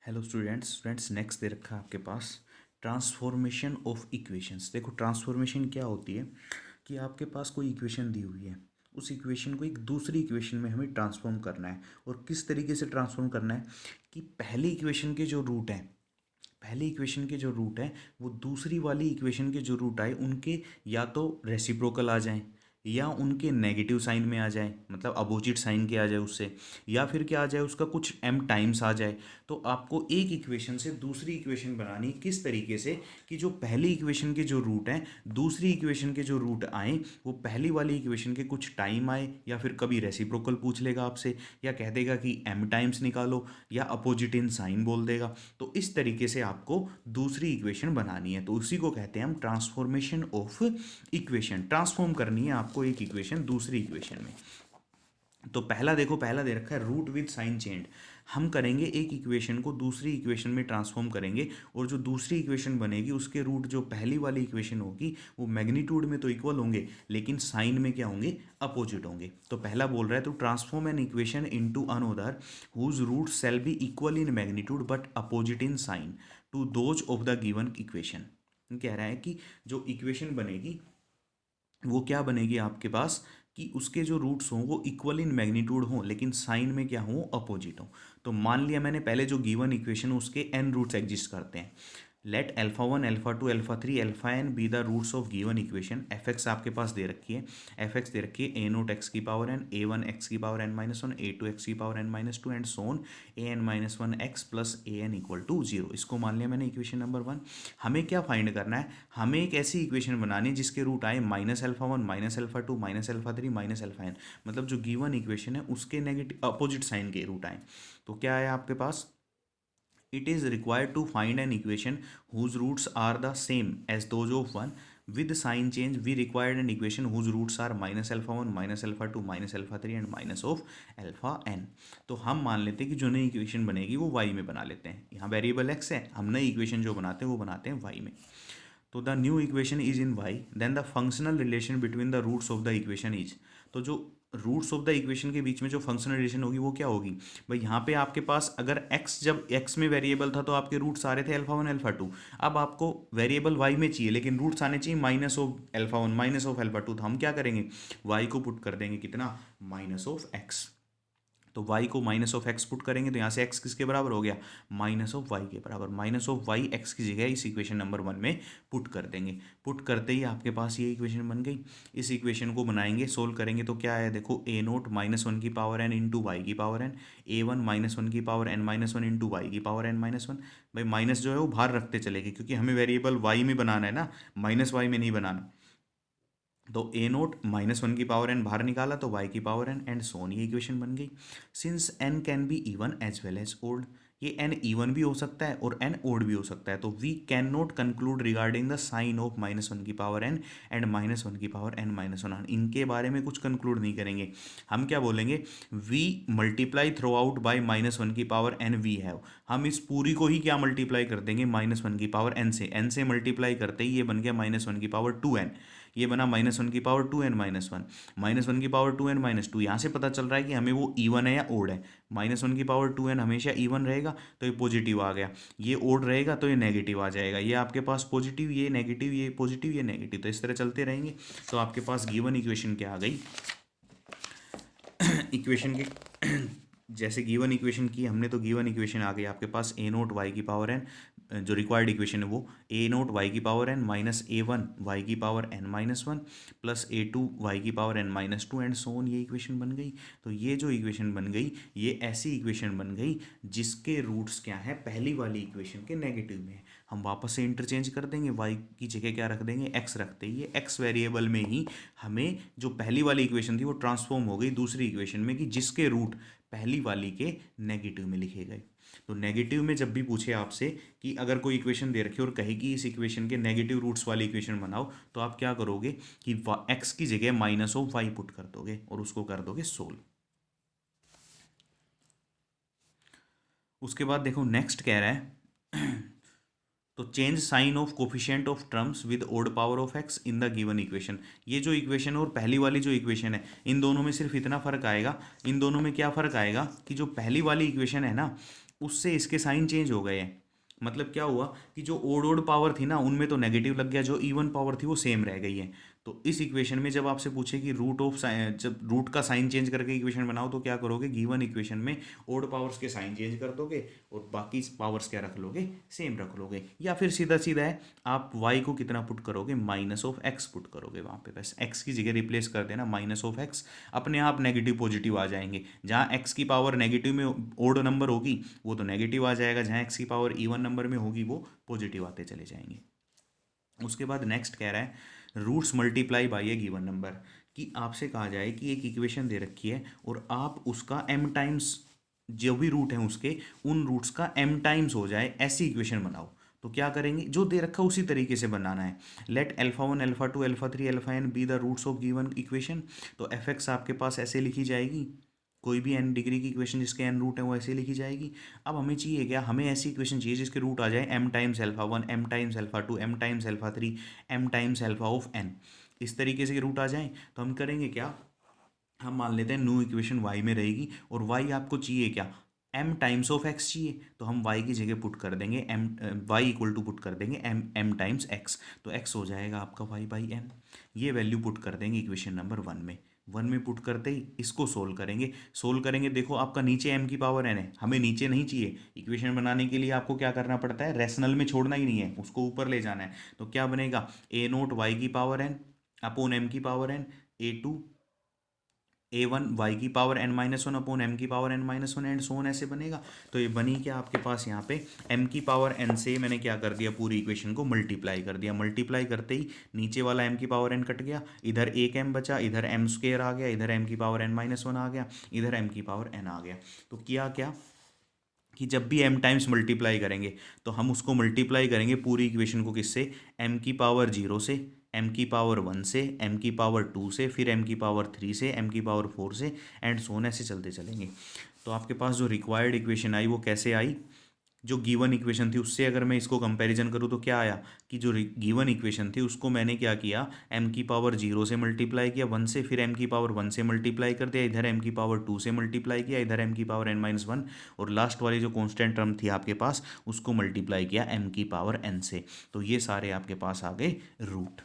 Hello students next दे रखा है आपके पास ट्रांसफॉर्मेशन ऑफ इक्वेशंस। देखो ट्रांसफॉर्मेशन क्या होती है कि आपके पास कोई इक्वेशन दी हुई है, उस इक्वेशन को एक दूसरी इक्वेशन में हमें ट्रांसफॉर्म करना है। और किस तरीके से ट्रांसफॉर्म करना है कि पहली इक्वेशन के जो रूट हैं, पहली इक्वेशन के जो रूट हैं वो दूसरी वाली इक्वेशन के जो रूट आए उनके या तो रेसिप्रोकल आ जाएं या उनके नेगेटिव साइन में आ जाए, मतलब अपोजिट साइन के आ जाए उससे, या फिर क्या आ जाए उसका कुछ m टाइम्स आ जाए। तो आपको एक इक्वेशन से दूसरी इक्वेशन बनानी किस तरीके से कि जो पहली इक्वेशन के जो रूट हैं दूसरी इक्वेशन के जो रूट आए वो पहली वाली इक्वेशन के कुछ टाइम आए, या फिर कभी रेसिप्रोकल पूछ लेगा आपसे या कह देगा कि m टाइम्स निकालो या अपोजिट इन साइन बोल देगा। तो इस तरीके से आपको दूसरी इक्वेशन बनानी है, तो उसी को कहते हैं हम ट्रांसफॉर्मेशन ऑफ इक्वेशन। ट्रांसफॉर्म करनी है आपको एक इक्वेशन दूसरी इक्वेशन में। तो पहला देखो, पहला दे रखा है रूट विद साइन चेंज। हम करेंगे एक इक्वेशन को दूसरी इक्वेशन में ट्रांसफॉर्म करेंगे, और जो दूसरी इक्वेशन बनेगी उसके रूट जो पहली वाली इक्वेशन होगी वो मैग्नीट्यूड में तो इक्वल होंगे लेकिन साइन में क्या होंगे, अपोजिट होंगे। तो पहला बोल रहा है तो transform an equation into another whose root shall be equal in magnitude but opposite in sign to those of the given equation. कह रहा है कि जो इक्वेशन बनेगी वो क्या बनेगी आपके पास कि उसके जो रूट्स हों वो इक्वल इन मैग्नीट्यूड हों लेकिन साइन में क्या हों, अपोजिट हों। तो मान लिया मैंने पहले जो गिवन इक्वेशन उसके एन रूट्स एग्जिस्ट करते हैं। Let alpha one alpha two alpha three alpha n be the roots of given equation. F X आपके पास दे रखी है, एफ एक्स दे रखी है ए नोट एक्स की power n, a one x की power n minus one, a two x की power n minus two and so on a n minus one x plus a n equal to zero. इसको मान लिया मैंने equation number one. हमें क्या find करना है, हमें एक ऐसी इक्वेशन बनानी है जिसके रूट आए minus alpha one minus alpha two minus alpha three minus alpha n, मतलब जो गिवन इक्वेशन है उसके नेगेटिव अपोजिट साइन के रूट आए। तो क्या है आपके पास, it is required to find an equation whose roots are the same as those of one. With sign change we required an equation whose roots are minus alpha 1 minus alpha 2 minus alpha 3 and minus of alpha n। तो हम मान लेते हैं कि जो नई equation बनेगी वो y में बना लेते हैं। यहाँ वेरिएबल x है, हम नई इक्वेशन जो बनाते हैं वो बनाते हैं y में। तो the new equation is in y, then the functional relation between the roots of the equation is. तो जो रूट्स ऑफ द इक्वेशन के बीच में जो फंक्शनल रिलेशन होगी वो क्या होगी भाई, यहाँ पे आपके पास अगर x, जब x में वेरिएबल था तो आपके रूट्स आ रहे थे अल्फा वन अल्फा टू। अब आपको वेरिएबल y में चाहिए लेकिन रूट्स आने चाहिए minus of alpha one minus of alpha two. तो हम क्या करेंगे, y को पुट कर देंगे कितना, माइनस ऑफ x। तो y को माइनस ऑफ एक्स पुट करेंगे तो यहाँ से x किसके बराबर हो गया, माइनस ऑफ वाई के बराबर। माइनस ऑफ वाई एक्स की जगह इस इक्वेशन नंबर वन में पुट कर देंगे। पुट करते ही आपके पास ये इक्वेशन बन गई। इस इक्वेशन को बनाएंगे, सोल्व करेंगे तो क्या है, देखो ए नोट माइनस वन की पावर एन इंटू वाई की power n, a one minus one की power n minus one into y की पावर एन माइनस वन। भाई माइनस जो है वो बाहर रखते चलेंगे क्योंकि हमें वेरिएबल वाई में बनाना है ना, माइनस वाई में नहीं बनाना। तो ए नोट माइनस वन की पावर एन बाहर निकाला तो वाई की पावर एन एंड सोन, ये इक्वेशन बन गई। Since n can be even as well as odd, ये एन इवन भी हो सकता है और एन ओड भी हो सकता है। तो we can not conclude regarding the sign of minus one की power n and minus one की पावर एन माइनस वन। इनके बारे में कुछ कंक्लूड नहीं करेंगे। हम क्या बोलेंगे, we multiply throughout by minus one की पावर एन वी हैव। हम इस पूरी को ही क्या मल्टीप्लाई कर देंगे, माइनस वन की पावर एन से मल्टीप्लाई करते ही ये बन गया माइनस वन की पावर टू एन। ये बना माइनस वन की power two n minus one, minus one की power two n minus two. यहाँ से पता चल रहा है कि हमें वो इवन है या ओड है। माइनस वन की पावर टू एन हमेशा इवन रहेगा तो ये पॉजिटिव आ गया, ये ओड रहेगा तो ये नेगेटिव आ जाएगा। ये आपके पास पॉजिटिव, ये नेगेटिव, ये पॉजिटिव, ये नेगेटिव, तो इस तरह चलते रहेंगे। तो आपके पास गिवन इक्वेशन क्या आ गई, इक्वेशन के जैसे गिवन इक्वेशन की हमने तो गिवन इक्वेशन आ गई आपके पास ए नोट वाई की पावर एन, जो रिक्वायर्ड इक्वेशन है वो ए नोट वाई की power n minus a one y की power n minus one plus a two y की power n minus two and so on, ये equation बन गई। तो ये जो इक्वेशन बन गई ये ऐसी इक्वेशन बन गई जिसके रूट्स क्या है, पहली वाली इक्वेशन के नेगेटिव में। हम वापस से इंटरचेंज कर देंगे, वाई की जगह क्या रख देंगे, एक्स रखते ही ये एक्स वेरिएबल में ही हमें जो पहली वाली इक्वेशन थी वो ट्रांसफॉर्म हो गई दूसरी इक्वेशन में कि जिसके रूट पहली वाली के नेगेटिव में लिखे गए। तो नेगेटिव में जब भी पूछे आपसे कि अगर कोई इक्वेशन दे रखी और कहे कि इस इक्वेशन के नेगेटिव रूट्स वाली इक्वेशन बनाओ, तो आप क्या करोगे कि एक्स की जगह माइनस ऑफ वाई पुट कर दोगे और उसको कर दोगे सोल्व। उसके बाद देखो नेक्स्ट कह रहा है तो change sign of coefficient of terms with odd power of x in the given equation. ये जो इक्वेशन है और पहली वाली जो इक्वेशन है इन दोनों में सिर्फ इतना फर्क आएगा, इन दोनों में क्या फ़र्क आएगा कि जो पहली वाली इक्वेशन है ना उससे इसके साइन चेंज हो गए हैं। मतलब क्या हुआ कि जो ओड ओड पावर थी ना उनमें तो नेगेटिव लग गया, जो इवन पावर थी वो सेम रह गई है। तो इस इक्वेशन में जब आपसे पूछे कि रूट ऑफ जब रूट का साइन चेंज करके इक्वेशन बनाओ तो क्या करोगे, गिवन इक्वेशन में ओड पावर्स के साइन चेंज कर दोगे और बाकी पावर्स क्या रख लोगे, सेम रख लोगे। या फिर सीधा सीधा है, आप y को कितना पुट करोगे, माइनस ऑफ x पुट करोगे वहाँ पे, बस x की जगह रिप्लेस कर देना माइनस ऑफ x, अपने आप नेगेटिव पॉजिटिव आ जाएंगे। जहाँ x की पावर नेगेटिव में ओड नंबर होगी वो तो नेगेटिव आ जाएगा, जहाँ x की पावर इवन नंबर में होगी वो पॉजिटिव आते चले जाएंगे। उसके बाद नेक्स्ट कह रहा है roots multiply by a given number, कि आपसे कहा जाए कि एक इक्वेशन दे रखी है और आप उसका m टाइम्स, जो भी रूट है उसके उन रूट्स का m टाइम्स हो जाए, ऐसी इक्वेशन बनाओ। तो क्या करेंगे, जो दे रखा उसी तरीके से बनाना है। Let alpha 1 alpha 2 alpha 3 alpha n be the roots of given equation. तो एफ एक्स आपके पास ऐसे लिखी जाएगी, कोई भी n डिग्री की इक्वेशन जिसके n रूट है वो ऐसे लिखी जाएगी। अब हमें चाहिए क्या, हमें ऐसी इक्वेशन चाहिए जिसके रूट आ जाए m times alpha 1 m times alpha 2 m times alpha 3 m times alpha of n, इस तरीके से रूट आ जाए। तो हम करेंगे क्या, हम मान लेते हैं न्यू इक्वेशन y में रहेगी और y आपको चाहिए क्या, m टाइम्स ऑफ x चाहिए, तो हम y की जगह पुट कर देंगे m, y equal to put कर देंगे m टाइम्स x, तो x हो जाएगा आपका y बाई m। ये वैल्यू पुट कर देंगे इक्वेशन नंबर 1 में पुट करते ही इसको सोल्व करेंगे। देखो आपका नीचे m की पावर n है, हमें नीचे नहीं चाहिए। इक्वेशन बनाने के लिए आपको क्या करना पड़ता है, रैशनल में छोड़ना ही नहीं है, उसको ऊपर ले जाना है। तो क्या बनेगा, a नोट y की पावर n अपॉन m की power n, a2 a1 y की power n minus one upon m की power n minus one, and so on ऐसे बनेगा। तो ये बनी क्या आपके पास यहाँ पे, m की पावर n से मैंने क्या कर दिया, पूरी इक्वेशन को मल्टीप्लाई कर दिया। मल्टीप्लाई करते ही नीचे वाला m की पावर n कट गया, इधर एक m बचा, इधर m स्क्वेयर आ गया, इधर m की पावर n माइनस वन आ गया, इधर m की पावर n आ गया। तो किया क्या कि जब भी m टाइम्स मल्टीप्लाई करेंगे तो हम उसको मल्टीप्लाई करेंगे पूरी इक्वेशन को, किससे, m की पावर 0 से, m की पावर 1 से, m की पावर 2 से, फिर m की पावर 3 से, m की पावर 4 से, एंड सोन ऐसे चलते चलेंगे। तो आपके पास जो रिक्वायर्ड इक्वेशन आई वो कैसे आई, जो गिवन इक्वेशन थी उससे अगर मैं इसको कंपैरिजन करूँ तो क्या आया कि जो गिवन इक्वेशन थी उसको मैंने क्या किया, m की पावर 0 से मल्टीप्लाई किया 1 से, फिर m की पावर 1 से मल्टीप्लाई कर दिया, इधर m की पावर 2 से मल्टीप्लाई किया, इधर m की पावर n माइनस वन, और लास्ट वाली जो कांस्टेंट टर्म थी आपके पास उसको मल्टीप्लाई किया m की पावर n से। तो ये सारे आपके पास आ गए रूट।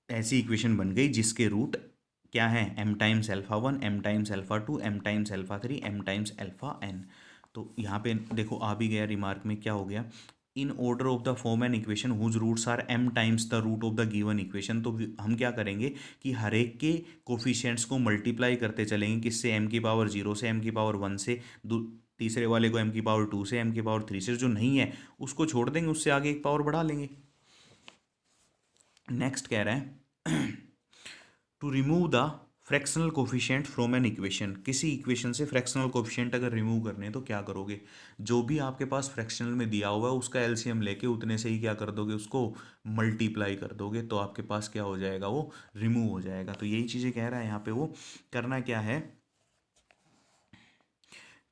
ऐसी इक्वेशन बन गई जिसके रूट क्या है, m times alpha 1 m times alpha 2 m times alpha 3 m times alpha n। तो यहाँ पे देखो आ भी गया रिमार्क में, क्या हो गया, in order of the form an equation whose roots are m times the root of the given equation. तो हम क्या करेंगे कि हर एक के कोफिशिएंट्स को मल्टीप्लाई करते चलेंगे, किससे, m की पावर 0 से, m की पावर 1 से, तीसरे वाले को m की पावर 2 से, m की पावर 3 से, जो नहीं है उसको छोड़ देंगे, उससे आगे एक पावर बढ़ा लेंगे। नेक्स्ट कह रहा है to remove the fractional coefficient from an equation. किसी इक्वेशन से फ्रैक्शनल कोफिशिएंट अगर रिमूव करने हैं तो क्या करोगे, जो भी आपके पास फ्रैक्शनल में दिया हुआ है उसका एलसीएम लेके उतने से ही क्या कर दोगे, उसको मल्टीप्लाई कर दोगे, तो आपके पास क्या हो जाएगा, वो रिमूव हो जाएगा। तो यही चीज़ें कह रहा है यहाँ पे, वो करना क्या है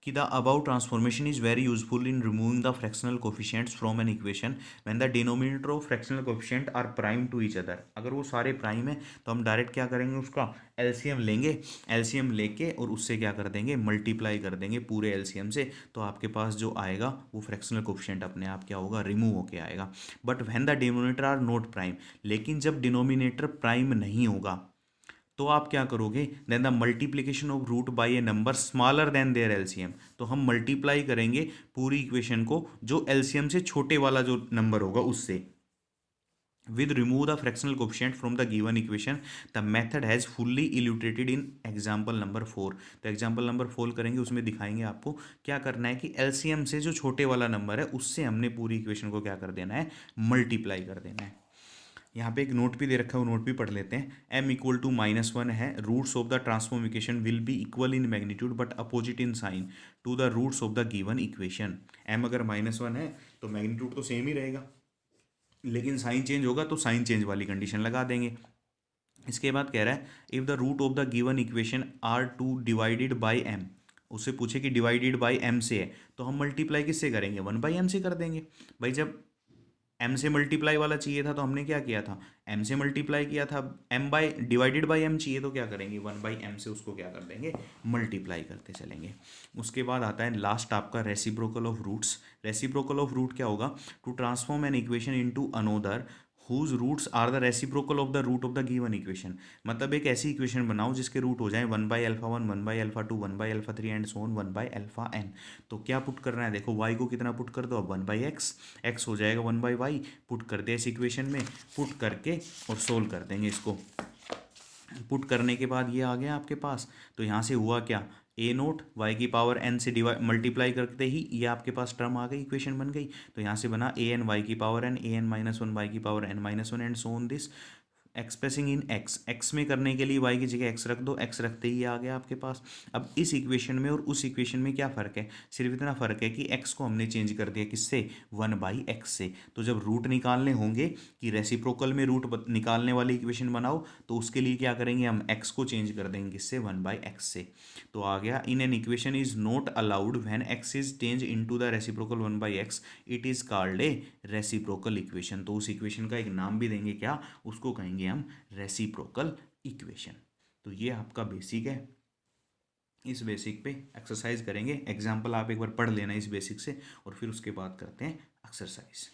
कि the above transformation is very useful in removing the fractional coefficients from an equation when the denominator of fractional coefficient are prime to each other। अगर वो सारे प्राइम है तो हम डायरेक्ट क्या करेंगे, उसका एलसीएम लेंगे, एलसीएम लेके और उससे क्या कर देंगे, मल्टीप्लाई कर देंगे पूरे एलसीएम से, तो आपके पास जो आएगा वो फ्रैक्शनल कोफिशिएंट अपने आप क्या होगा, रिमूव होके आएगा। But when the denominator are not prime, लेकिन जब डिनोमिनेटर प्राइम नहीं होगा तो आप क्या करोगे, then the multiplication of root by a number smaller than their LCM. तो हम मल्टीप्लाई करेंगे पूरी इक्वेशन को जो एलसीएम से छोटे वाला जो नंबर होगा उससे, with remove the fractional coefficient from the given equation the method has fully illustrated in example number 4। तो एग्जाम्पल नंबर 4 करेंगे, उसमें दिखाएंगे आपको क्या करना है कि एलसीएम से जो छोटे वाला नंबर है उससे हमने पूरी इक्वेशन को क्या कर देना है, मल्टीप्लाई कर देना है। यहाँ पे एक नोट भी दे रखा है, वो नोट भी पढ़ लेते हैं। m इक्वल टू -1 है, roots of the transform equation will be equal in magnitude but opposite in sign to the roots of the given equation. m अगर -1 है तो मैग्नीट्यूड तो सेम ही रहेगा, लेकिन साइन चेंज होगा तो साइन चेंज वाली कंडीशन लगा देंगे। इसके बाद कह रहा है if the root of the given equation are to divided by m, उससे पूछे कि डिवाइडेड बाई m से है तो हम मल्टीप्लाई किससे करेंगे, 1/m से कर देंगे। भाई जब एम से मल्टीप्लाई वाला चाहिए था तो हमने क्या किया था, एम से मल्टीप्लाई किया था। M by divided by M चाहिए तो क्या करेंगे, वन बाई एम से उसको क्या कर देंगे, मल्टीप्लाई करते चलेंगे। उसके बाद आता है लास्ट आपका reciprocal of roots. Reciprocal of root क्या होगा, to transform an equation into another whose roots are the reciprocal of the root of the given equation. मतलब एक ऐसी इक्वेशन बनाओ जिसके रूट हो जाए one by alpha one, one by alpha two, one by alpha three and so on one by alpha n. तो क्या पुट करना है, देखो वाई को कितना पुट कर दो, अब वन बाई एक्स, एक्स हो जाएगा वन बाई वाई, पुट कर दे इस इक्वेशन में, पुट करके और सोल्व कर देंगे इसको। पुट करने के बाद ये आ गया आपके पास, तो यहाँ से हुआ क्या, ए नोट वाई की पावर एन से डिवाइड मल्टीप्लाई करते ही ये आपके पास टर्म आ गई, इक्वेशन बन गई। तो यहाँ से बना ए एन वाई की power n, a n minus one y की power n minus one and so on this expressing in x. X में करने के लिए वाई की जगह एक्स रख दो, एक्स रखते ही आ गया आपके पास। अब इस इक्वेशन में और उस इक्वेशन में क्या फ़र्क है, सिर्फ इतना फ़र्क है कि एक्स को हमने चेंज कर दिया किससे, वन बाई एक्स से। तो जब रूट निकालने होंगे कि रेसिप्रोकल में रूट निकालने वाली इक्वेशन बनाओ, तो उसके लिए क्या करेंगे, हम एक्स को चेंज कर देंगे किससे, वन बाई एक्स से। तो आ गया in an equation is not allowed when x is change into the reciprocal one by x, it is called a reciprocal equation. तो उस इक्वेशन का एक नाम भी देंगे, क्या, उसको कहेंगे हम रेसिप्रोकल इक्वेशन। तो ये आपका बेसिक है। इस बेसिक पे एक्सरसाइज करेंगे, एग्जाम्पल आप एक बार पढ़ लेना इस बेसिक से, और फिर उसके बाद करते हैं एक्सरसाइज।